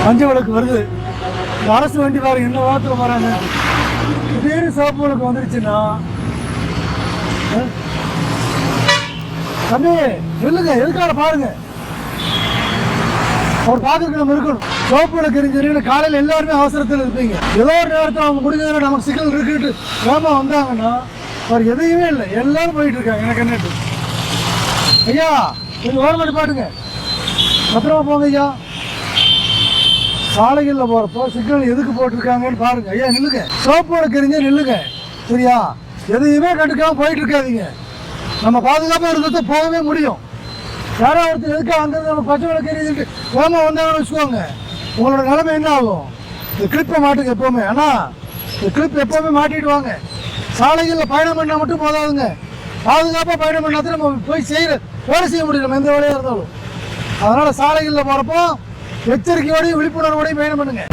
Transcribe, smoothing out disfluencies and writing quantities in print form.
மஞ்சள் விளக்கு வருது. இந்த அரசு வண்டி பாருங்க என்ன வாரத்தில் வராங்க. திடீர்னு சிவப்பு விளக்கு வந்துருச்சுன்னா தம்பி இல்லைங்க எதுக்காக பாருங்க. அவர் பார்க்கறதுக்கு நம்ம இருக்கணும். சிவப்பு விளக்கு எரிஞ்சு காலையில் எல்லாருமே அவசரத்தில் இருப்பீங்க. ஏதோ ஒரு நேரத்தில் அவங்க முடிஞ்சதுன்னா நமக்கு சிக்கல் இருக்குட்டு வேகமா வந்தாங்கன்னா அவர் எதையுமே இல்லை, எல்லாரும் போயிட்டு இருக்காங்க. எனக்கு என்னட்டு ஐயா கொஞ்சம் ஓரமாடி பாட்டுங்க, பத்திரமா போங்க ஐயா. சாலைகளில் போகிறப்போ சிக்னல் எதுக்கு போட்டிருக்காங்கன்னு பாருங்க. ஐயா நில்லுங்க, சிவப்பு விளக்கு எரிஞ்சா நில்லுங்க சரியா. எதையுமே கண்டுக்காம போயிட்டு இருக்காதீங்க. நம்ம பாதுகாப்பாக இருந்தது போகவே முடியும். யாராவது ஒருத்தர் எதுக்காக அங்கிருந்து நம்ம பச்சை விளக்கு எரிஞ்சுட்டு வேகமாக வந்தாங்கன்னு வச்சுக்கோங்க, உங்களோட நிலைமை என்ன ஆகும்? இந்த கிளிப்பை மாட்டுங்க எப்போவுமே. ஆனால் இந்த கிளிப் எப்போவுமே மாட்டிட்டு வாங்க. சாலைகளில் பயணம் பண்ணால் மட்டும் போதாதுங்க, பாதுகாப்பாக பயணம் பண்ணாதான் நம்ம போய் வேலை செய்ய முடியும், நம்ம எந்த வேலையாக இருந்தாலும். அதனால் சாலைகளில் போகிறப்போ எச்சரிக்கையோடையும் விழிப்புணர்வோடையும் பயணம் பண்ணுங்க.